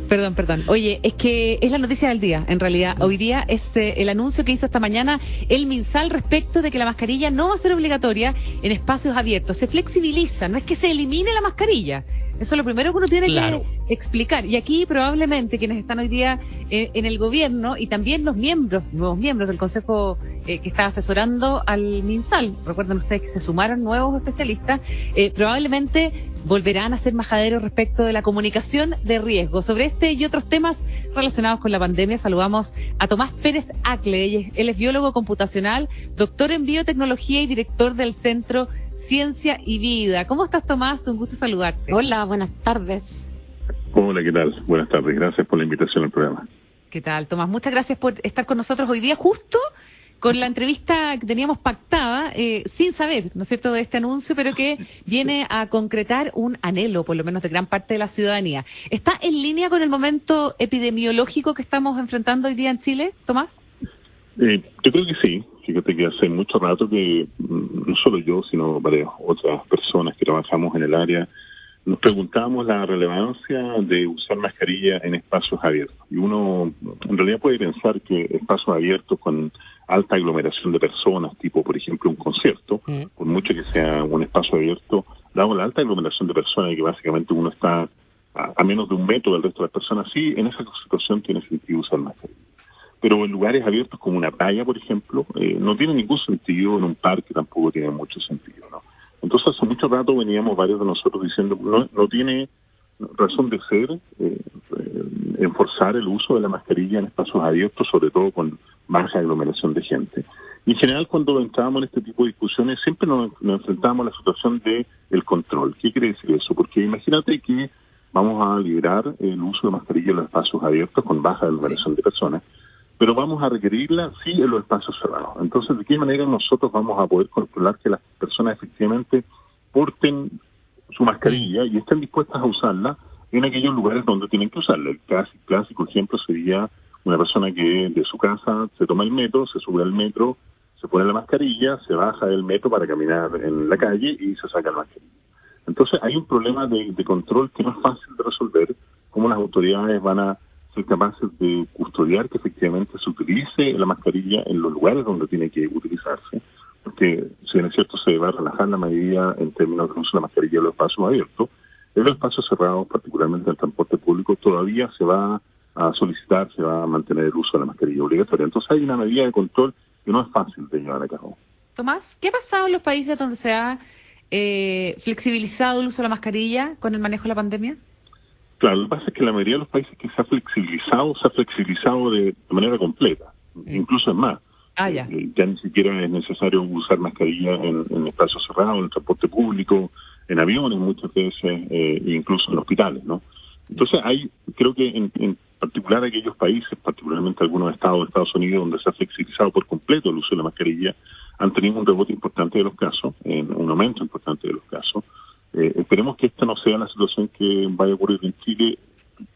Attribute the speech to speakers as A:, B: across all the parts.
A: Perdón. Oye, es que es la noticia del día, en realidad. Hoy día es el anuncio que hizo esta mañana el MinSal respecto de que la mascarilla no va a ser obligatoria en espacios abiertos. Se flexibiliza, no es que se elimine la mascarilla. Eso es lo primero que uno tiene que explicar. Y aquí probablemente quienes están hoy día en el gobierno y también los nuevos miembros del Consejo que está asesorando al MinSal, recuerden ustedes que se sumaron nuevos especialistas, probablemente volverán a ser majaderos respecto de la comunicación de riesgo. Sobre este y otros temas relacionados con la pandemia, saludamos a Tomás Pérez Acle. Él es biólogo computacional, doctor en biotecnología y director del Centro Ciencia y Vida. ¿Cómo estás, Tomás? Un gusto saludarte.
B: Hola, buenas tardes.
C: Hola, ¿qué tal? Buenas tardes. Gracias por la invitación al programa.
A: ¿Qué tal, Tomás? Muchas gracias por estar con nosotros hoy día, justo con la entrevista que teníamos pactada, sin saber, ¿no es cierto?, de este anuncio, pero que viene a concretar un anhelo, por lo menos de gran parte de la ciudadanía. ¿Está en línea con el momento epidemiológico que estamos enfrentando hoy día en Chile, Tomás?
C: Yo creo que sí. Fíjate que hace mucho rato que no solo yo, sino varias otras personas que trabajamos en el área, nos preguntamos la relevancia de usar mascarilla en espacios abiertos. Y uno en realidad puede pensar que espacios abiertos con alta aglomeración de personas, tipo por ejemplo un concierto, por mucho que sea un espacio abierto, dado la alta aglomeración de personas y que básicamente uno está a menos de un metro del resto de las personas, sí, en esa situación tiene sentido usar mascarilla. Pero en lugares abiertos como una playa, por ejemplo, no tiene ningún sentido, en un parque tampoco tiene mucho sentido, ¿no? Entonces hace mucho rato veníamos varios de nosotros diciendo no tiene razón de ser enforzar el uso de la mascarilla en espacios abiertos, sobre todo con baja aglomeración de gente. Y en general cuando entrábamos en este tipo de discusiones siempre nos enfrentábamos a la situación de el control. ¿Qué quiere decir eso? Porque imagínate que vamos a liberar el uso de mascarilla en los espacios abiertos con baja aglomeración de personas, pero vamos a requerirla sí en los espacios cerrados. Entonces, ¿de qué manera nosotros vamos a poder controlar que las personas efectivamente porten su mascarilla y estén dispuestas a usarla en aquellos lugares donde tienen que usarla? El clásico ejemplo sería una persona que de su casa se toma el metro, se sube al metro, se pone la mascarilla, se baja del metro para caminar en la calle y se saca la mascarilla. Entonces, hay un problema de control que no es fácil de resolver, cómo las autoridades van a ser capaces de custodiar que efectivamente se utilice la mascarilla en los lugares donde tiene que utilizarse, porque si bien es cierto se va a relajar la medida en términos del uso de la mascarilla en los espacios abiertos, en los espacios cerrados, particularmente en el transporte público, todavía se va a solicitar, se va a mantener el uso de la mascarilla obligatoria. Entonces hay una medida de control que no es fácil de llevar a cabo.
A: Tomás, ¿qué ha pasado en los países donde se ha flexibilizado el uso de la mascarilla con el manejo de la pandemia?
C: Claro, lo que pasa es que la mayoría de los países que se ha flexibilizado de manera completa, incluso es más. Ya ni siquiera es necesario usar mascarilla en espacios cerrados, en el transporte público, en aviones muchas veces, incluso en hospitales, ¿no? Entonces creo que en particular aquellos países, particularmente algunos estados de Estados Unidos, donde se ha flexibilizado por completo el uso de la mascarilla, han tenido un rebote importante de los casos, un aumento importante de los casos. Esperemos que esta no sea la situación que vaya a ocurrir en Chile.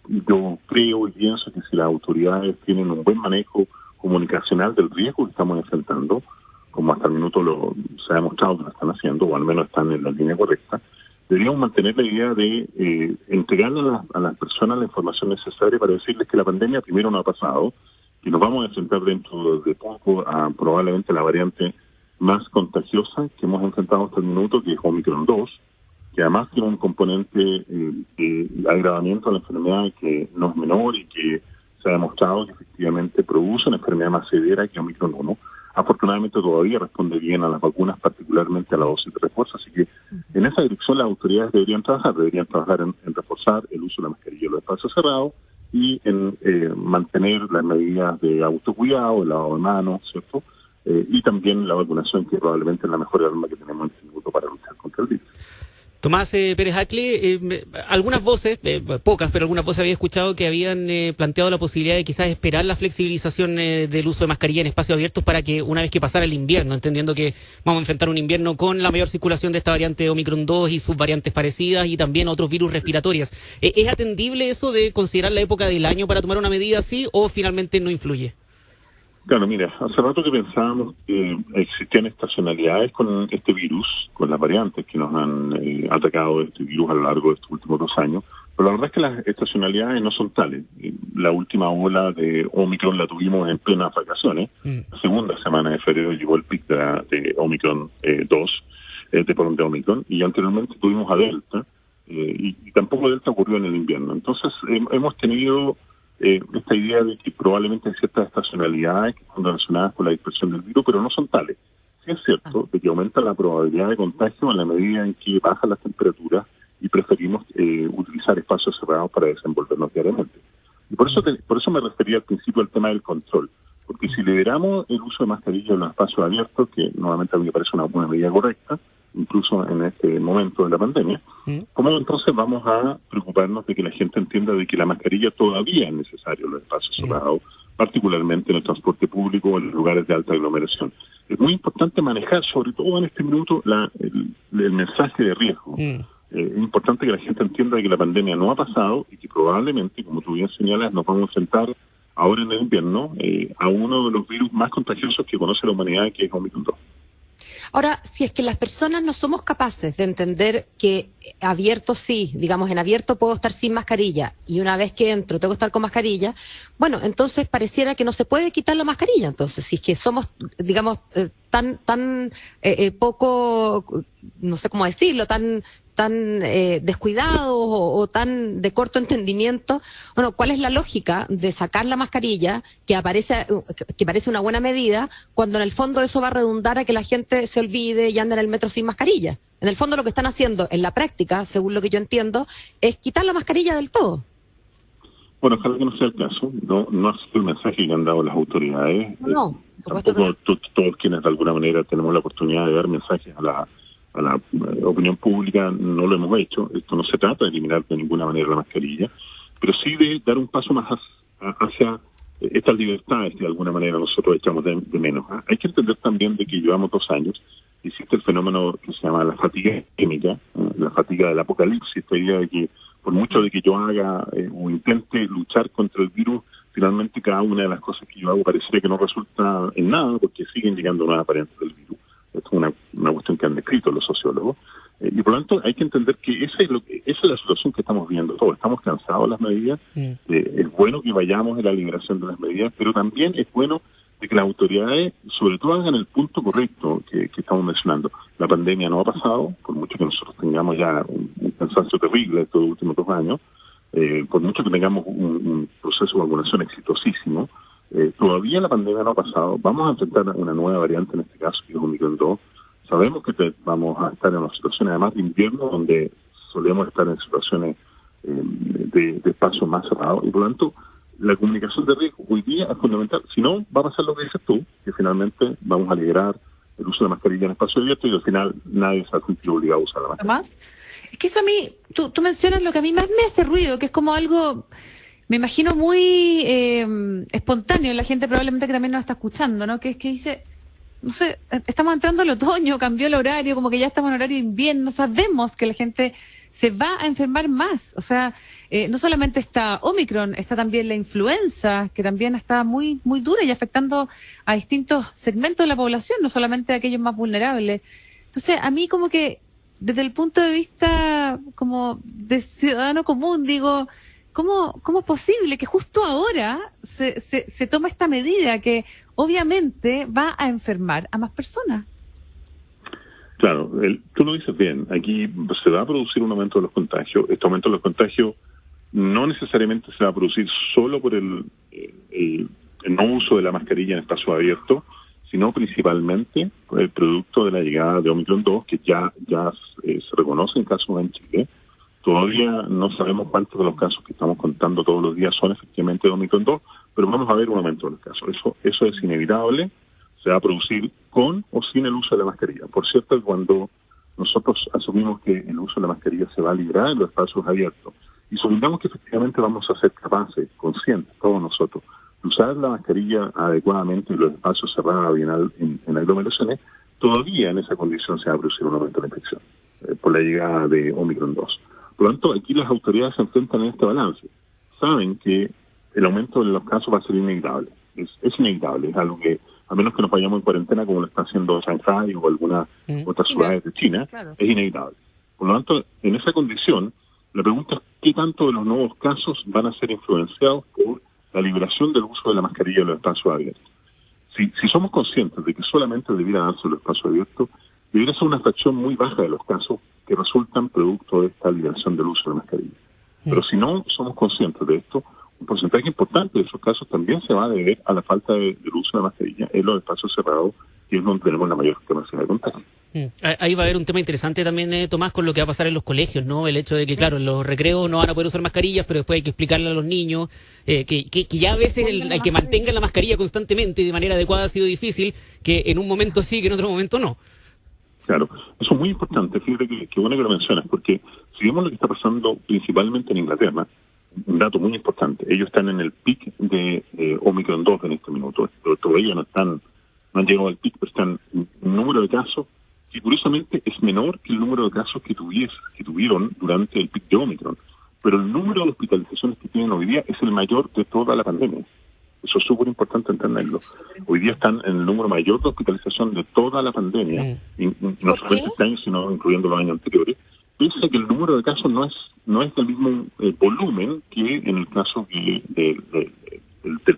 C: Yo creo y pienso que si las autoridades tienen un buen manejo comunicacional del riesgo que estamos enfrentando, como hasta el minuto se ha demostrado que lo están haciendo, o al menos están en la línea correcta, deberíamos mantener la idea de entregarle a las personas la información necesaria para decirles que la pandemia primero no ha pasado, y nos vamos a enfrentar dentro de poco a probablemente la variante más contagiosa que hemos enfrentado hasta el minuto, que es Omicron 2, que además tiene un componente de agravamiento de la enfermedad que no es menor y que se ha demostrado que efectivamente produce una enfermedad más severa que Omicron 1. Afortunadamente todavía responde bien a las vacunas, particularmente a la dosis de refuerzo, así que en esa dirección las autoridades deberían trabajar en reforzar el uso de la mascarilla en los espacios cerrados y en mantener las medidas de autocuidado, el lavado de manos, ¿cierto? Y también la vacunación, que probablemente es la mejor arma que tenemos en este minuto para luchar contra el virus.
D: Tomás Pérez Acle, algunas voces, pocas, pero algunas voces había escuchado que habían planteado la posibilidad de quizás esperar la flexibilización del uso de mascarilla en espacios abiertos para que una vez que pasara el invierno, entendiendo que vamos a enfrentar un invierno con la mayor circulación de esta variante Omicron 2 y sus variantes parecidas y también otros virus respiratorios. ¿Es atendible eso de considerar la época del año para tomar una medida así o finalmente no influye?
C: Claro, mira, hace rato que pensábamos que existían estacionalidades con este virus, con las variantes que nos han atacado este virus a lo largo de estos últimos 2 años, Pero la verdad es que las estacionalidades no son tales. La última ola de Omicron la tuvimos en plenas vacaciones. La segunda semana de febrero llegó el pic de Omicron 2, de Omicron, y anteriormente tuvimos a Delta, y tampoco Delta ocurrió en el invierno. Entonces hemos tenido esta idea de que probablemente hay ciertas estacionalidades que están relacionadas con la dispersión del virus, pero no son tales. Sí es cierto de que aumenta la probabilidad de contagio en la medida en que bajan las temperaturas y preferimos utilizar espacios cerrados para desenvolvernos diariamente. Y por eso me refería al principio al tema del control, porque si liberamos el uso de mascarilla en los espacios abiertos, que nuevamente a mí me parece una medida correcta, incluso en este momento de la pandemia, ¿cómo entonces vamos a preocuparnos de que la gente entienda de que la mascarilla todavía es necesaria en los espacios cerrados, particularmente en el transporte público o en los lugares de alta aglomeración? Es muy importante manejar, sobre todo en este minuto, el mensaje de riesgo. Es importante que la gente entienda que la pandemia no ha pasado y que probablemente, como tú bien señalas, nos vamos a enfrentar ahora en el invierno a uno de los virus más contagiosos que conoce la humanidad, que es Omicron 2.
B: Ahora, si es que las personas no somos capaces de entender que abierto sí, digamos, en abierto puedo estar sin mascarilla y una vez que entro tengo que estar con mascarilla, bueno, entonces pareciera que no se puede quitar la mascarilla. Entonces, si es que somos, digamos, tan poco, no sé cómo decirlo, tan descuidados o tan de corto entendimiento, bueno, ¿cuál es la lógica de sacar la mascarilla que parece una buena medida cuando en el fondo eso va a redundar a que la gente se olvide y ande en el metro sin mascarilla? En el fondo lo que están haciendo en la práctica, según lo que yo entiendo, es quitar la mascarilla del todo.
C: Bueno, ojalá que no sea el caso. No ha sido el mensaje que han dado las autoridades.
B: No.
C: Tampoco todos quienes de alguna manera tenemos la oportunidad de dar mensajes a la opinión pública no lo hemos hecho. Esto no se trata de eliminar de ninguna manera la mascarilla, pero sí de dar un paso más hacia estas libertades que de alguna manera nosotros echamos de menos. Hay que entender también de que llevamos 2 años, existe el fenómeno que se llama la fatiga química, la fatiga del apocalipsis, esta idea de que por mucho de que yo haga o intente luchar contra el virus, finalmente cada una de las cosas que yo hago parecería que no resulta en nada porque siguen llegando nuevas variantes del virus. Esto es una cuestión que han descrito los sociólogos. Y por lo tanto hay que entender que esa es la situación que estamos viendo todos. Estamos cansados de las medidas. Es bueno que vayamos en la liberación de las medidas, pero también es bueno de que las autoridades sobre todo hagan el punto correcto que estamos mencionando. La pandemia no ha pasado, por mucho que nosotros tengamos ya un cansancio terrible estos últimos 2 años, por mucho que tengamos un proceso de vacunación exitosísimo, todavía la pandemia no ha pasado. Vamos a enfrentar una nueva variante en este caso, que es Omicron 2. Sabemos que vamos a estar en una situación además de invierno donde solemos estar en situaciones de espacios más cerrados y por lo tanto la comunicación de riesgo hoy día es fundamental. Si no, va a pasar lo que dices tú, que finalmente vamos a liberar el uso de mascarilla en espacio abierto y al final nadie se ha sentido obligado a usar la mascarilla.
A: Además, es que eso a mí, tú mencionas lo que a mí más me hace ruido, que es como algo, me imagino muy espontáneo, la gente probablemente que también nos está escuchando, ¿no? Que es que dice, no sé, estamos entrando al otoño, cambió el horario, como que ya estamos en horario de invierno, sabemos que la gente se va a enfermar más. O sea, no solamente está Omicron, está también la influenza, que también está muy, muy dura y afectando a distintos segmentos de la población, no solamente a aquellos más vulnerables. Entonces, a mí como que, desde el punto de vista como de ciudadano común, digo, ¿cómo es posible que justo ahora se toma esta medida que obviamente va a enfermar a más personas?
C: Claro, tú lo dices bien, aquí se va a producir un aumento de los contagios. Este aumento de los contagios no necesariamente se va a producir solo por el no uso de la mascarilla en espacio abierto, sino principalmente por el producto de la llegada de Omicron 2, que ya se reconoce en casos en Chile. Todavía no sabemos cuántos de los casos que estamos contando todos los días son efectivamente de Omicron 2, pero vamos a ver un aumento de los casos. Eso es inevitable. Se va a producir con o sin el uso de la mascarilla. Por cierto, cuando nosotros asumimos que el uso de la mascarilla se va a liberar en los espacios abiertos y supongamos que efectivamente vamos a ser capaces, conscientes, todos nosotros, de usar la mascarilla adecuadamente en los espacios cerrados y en aglomeraciones, todavía en esa condición se va a producir un aumento de la infección por la llegada de Omicron 2. Por lo tanto, aquí las autoridades se enfrentan en este balance. Saben que el aumento de los casos va a ser inevitable. Es inevitable, es algo que a menos que nos vayamos en cuarentena como lo está haciendo Shanghái o algunas otras ciudades de China, claro, es inevitable. Por lo tanto, en esa condición, La pregunta es qué tanto de los nuevos casos van a ser influenciados por la liberación del uso de la mascarilla en los espacios abiertos. Si somos conscientes de que solamente debiera darse en los espacios abiertos, debería ser una fracción muy baja de los casos que resultan producto de esta liberación del uso de la mascarilla. Pero si no somos conscientes de esto, un porcentaje importante de esos casos también se va a deber a la falta del uso de la mascarilla en los espacios cerrados, que es donde tenemos la mayor capacidad de contagio.
D: Ahí va a haber un tema interesante también, Tomás, con lo que va a pasar en los colegios, ¿no? El hecho de que, claro, en los recreos no van a poder usar mascarillas, pero después hay que explicarle a los niños que ya a veces el que mantenga la mascarilla constantemente y de manera adecuada ha sido difícil, que en un momento sí, que en otro momento no.
C: Claro, eso es muy importante. Fíjate que bueno que lo mencionas, porque si vemos lo que está pasando principalmente en Inglaterra, un dato muy importante, ellos están en el pic de Omicron 2 en este minuto, pero todavía no han llegado al pic, pero están un número de casos que curiosamente es menor que el número de casos que tuvieron durante el pic de Omicron, pero el número de hospitalizaciones que tienen hoy día es el mayor de toda la pandemia. Eso es súper importante entenderlo. Hoy día están en el número mayor de hospitalización de toda la pandemia, y no solamente este año, sino incluyendo los años anteriores, pese a que el número de casos no es del mismo volumen que en el caso del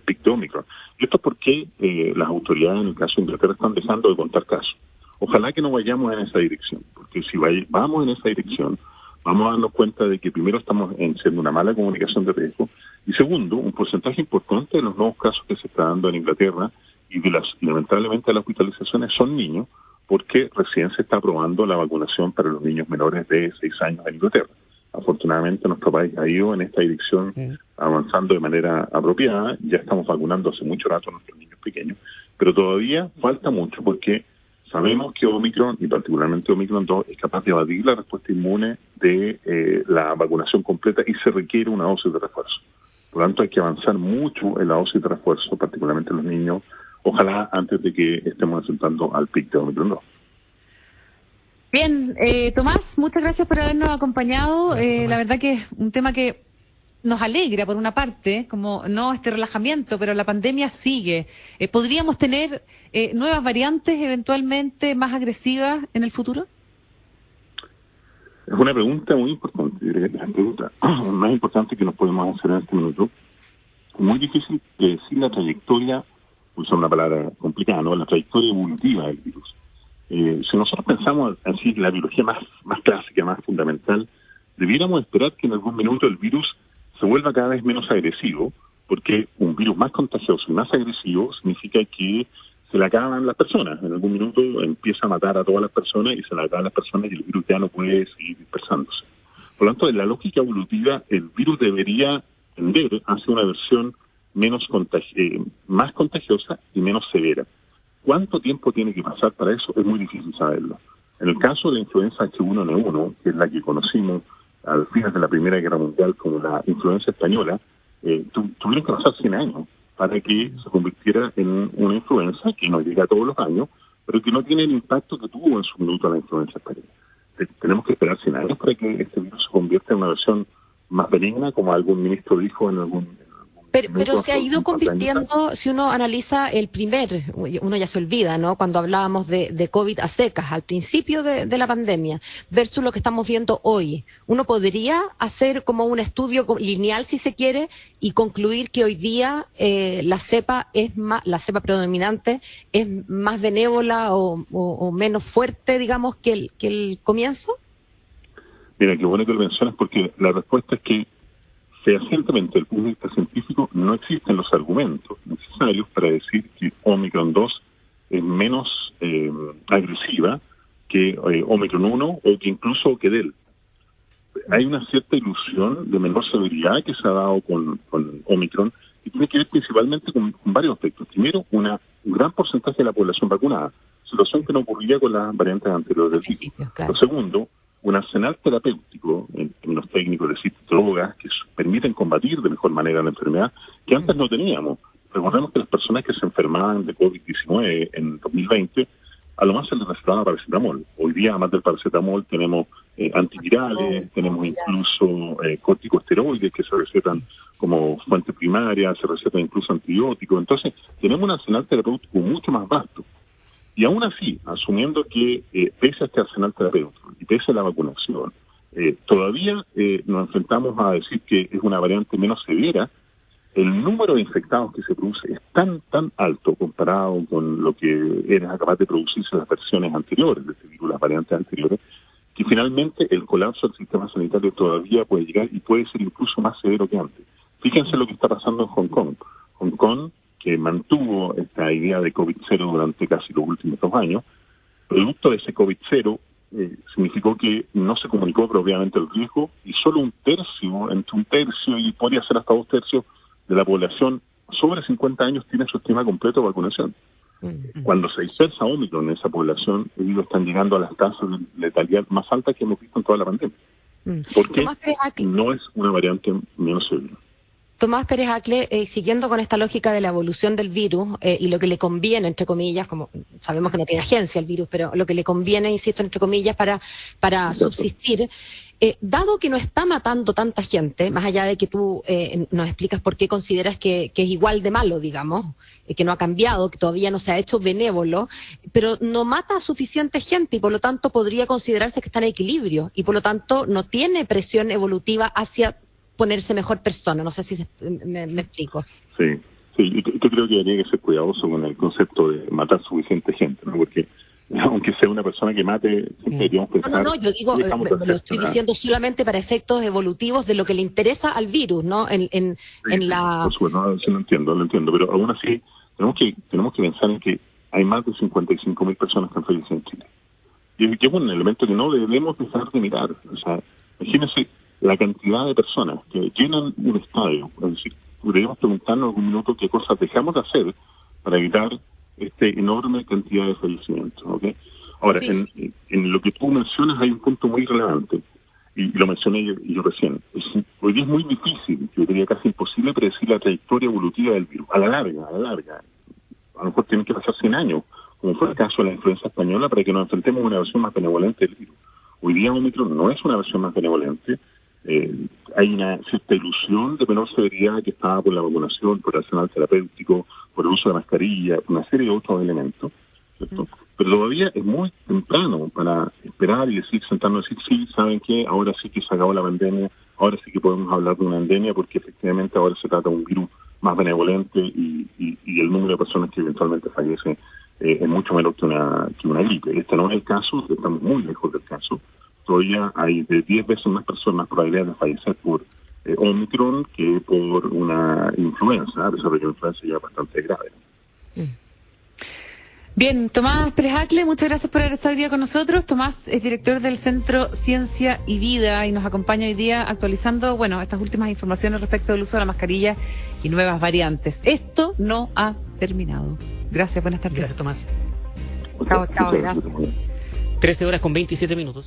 C: pic de Omicron. Y esto es porque las autoridades en el caso de Inglaterra están dejando de contar casos. Ojalá que no vayamos en esa dirección, porque si vamos en esa dirección, vamos a darnos cuenta de que primero estamos haciendo una mala comunicación de riesgo, y segundo, un porcentaje importante de los nuevos casos que se está dando en Inglaterra y lamentablemente las hospitalizaciones son niños, porque recién se está aprobando la vacunación para los niños menores de 6 años en Inglaterra. Afortunadamente nuestro país ha ido en esta dirección avanzando de manera apropiada, ya estamos vacunando hace mucho rato a nuestros niños pequeños, pero todavía falta mucho porque sabemos que Omicron, y particularmente Omicron 2, es capaz de evadir la respuesta inmune de la vacunación completa y se requiere una dosis de refuerzo. Por lo tanto, hay que avanzar mucho en la dosis de refuerzo, particularmente en los niños, ojalá antes de que estemos enfrentando al pic de Omicron 2.
A: Bien, Tomás, muchas gracias por habernos acompañado. La verdad que es un tema que nos alegra por una parte, como no este relajamiento, pero la pandemia sigue. ¿Podríamos tener nuevas variantes eventualmente más agresivas en el futuro?
C: Es una pregunta muy importante, es la pregunta más importante que nos podemos hacer en este minuto. Muy difícil de decir la trayectoria, usar una palabra complicada, ¿no? La trayectoria evolutiva del virus. Si nosotros pensamos así la biología más clásica, más fundamental, debiéramos esperar que en algún minuto el virus se vuelva cada vez menos agresivo, porque un virus más contagioso y más agresivo significa que se le acaban las personas. En algún minuto empieza a matar a todas las personas y se le acaban las personas y el virus ya no puede seguir dispersándose. Por lo tanto, en la lógica evolutiva, el virus debería tender hacia una versión más contagiosa y menos severa. ¿Cuánto tiempo tiene que pasar para eso? Es muy difícil saberlo. En el caso de la influenza H1N1, que es la que conocimos al final de la Primera Guerra Mundial como la influenza española, tuvieron que pasar 100 años para que se convirtiera en una influenza que no llega todos los años, pero que no tiene el impacto que tuvo en su minuto la influenza española. Tenemos que esperar 100 años para que este virus se convierta en una versión más benigna, como algún ministro dijo en algún...
B: Pero se ha ido convirtiendo, si uno analiza uno ya se olvida, ¿no? Cuando hablábamos de COVID a secas, al principio de la pandemia, versus lo que estamos viendo hoy. Uno podría hacer como un estudio lineal, si se quiere, y concluir que hoy día la cepa predominante es más benévola o menos fuerte, digamos, que el comienzo.
C: Mira, qué bueno que lo mencionas, porque la respuesta es que fehacientemente, desde el punto de vista científico, no existen los argumentos necesarios para decir que Omicron 2 es menos agresiva que Omicron 1 o que incluso que Delta. Hay una cierta ilusión de menor severidad que se ha dado con Omicron y tiene que ver principalmente con varios aspectos. Primero, un gran porcentaje de la población vacunada, situación que no ocurría con las variantes anteriores del virus. Claro. Lo segundo, un arsenal terapéutico, en términos técnicos, es decir, drogas que permiten combatir de mejor manera la enfermedad, que antes no teníamos. Recordemos que las personas que se enfermaban de COVID-19 en 2020, a lo más se les recetaba paracetamol. Hoy día, además del paracetamol, tenemos antivirales, tenemos incluso corticosteroides que se recetan como fuente primaria, se recetan incluso antibióticos. Entonces, tenemos un arsenal terapéutico mucho más vasto. Y aún así, asumiendo que pese a este arsenal terapéutico y pese a la vacunación, Todavía nos enfrentamos a decir que es una variante menos severa. El número de infectados que se produce es tan alto comparado con lo que era capaz de producirse en las versiones anteriores de este virus, las variantes anteriores, que finalmente el colapso del sistema sanitario todavía puede llegar y puede ser incluso más severo que antes. Fíjense lo que está pasando en Hong Kong. Hong Kong, que mantuvo esta idea de COVID-0 durante casi los últimos 2 años, producto de ese COVID-0 significó que no se comunicó propiamente el riesgo y solo entre un tercio y podría ser hasta 2 tercios de la población sobre 50 años tiene su esquema completo de vacunación. Cuando se dispersa Omicron en esa población, ellos están llegando a las tasas de letalidad más altas que hemos visto en toda la pandemia. Porque no es una variante menos severa.
B: Tomás Pérez Acle, siguiendo con esta lógica de la evolución del virus y lo que le conviene, entre comillas, como sabemos que no tiene agencia el virus, pero lo que le conviene, insisto, entre comillas, para subsistir, dado que no está matando tanta gente, más allá de que tú nos explicas por qué consideras que es igual de malo, digamos, que no ha cambiado, que todavía no se ha hecho benévolo, pero no mata a suficiente gente y por lo tanto podría considerarse que está en equilibrio y por lo tanto no tiene presión evolutiva hacia ponerse mejor persona. No sé si me explico.
C: Sí, yo creo que habría que ser cuidadoso con el concepto de matar suficiente gente, ¿no? Porque aunque sea una persona que mate, deberíamos pensar...
B: No, yo digo, lo estoy diciendo solamente para efectos evolutivos de lo que le interesa al virus, ¿no? En la...
C: Por supuesto, no, sí, lo entiendo, pero aún así tenemos que pensar en que hay más de 55.000 personas que han fallecido en Chile. Y es un elemento que no debemos dejar de mirar. O sea, imagínense la cantidad de personas que llenan un estadio. Es decir, deberíamos preguntarnos en algún minuto qué cosas dejamos de hacer para evitar esta enorme cantidad de fallecimientos. ¿Okay? Ahora, sí. En lo que tú mencionas hay un punto muy relevante, y lo mencioné yo recién. Hoy día es muy difícil, yo diría casi imposible, predecir la trayectoria evolutiva del virus. A la larga. A lo mejor tienen que pasar 100 años, como fue el caso de la influenza española, para que nos enfrentemos a una versión más benevolente del virus. Hoy día Omicron no es una versión más benevolente. Hay una cierta ilusión de menor severidad que estaba por la vacunación, por el arsenal terapéutico, por el uso de mascarilla, una serie de otros elementos, ¿cierto? Pero todavía es muy temprano para esperar y sentarnos y decir, sí, ¿saben qué? Ahora sí que se acabó la pandemia, ahora sí que podemos hablar de una endemia, porque efectivamente ahora se trata de un virus más benevolente y el número de personas que eventualmente fallecen es mucho menor que una gripe. Este no es el caso, estamos muy lejos del caso. Todavía hay de 10 veces más personas probabilidades de fallecer por Omicron que por una influenza, a pesar de que la influenza ya es bastante grave.
A: Bien, Tomás Pérez Acle, muchas gracias por haber estado hoy día con nosotros. Tomás es director del Centro Ciencia y Vida y nos acompaña hoy día actualizando, estas últimas informaciones respecto del uso de la mascarilla y nuevas variantes. Esto no ha terminado. Gracias, buenas tardes.
D: Gracias, Tomás.
B: Chao, gracias.
D: 13 horas con 27 minutos.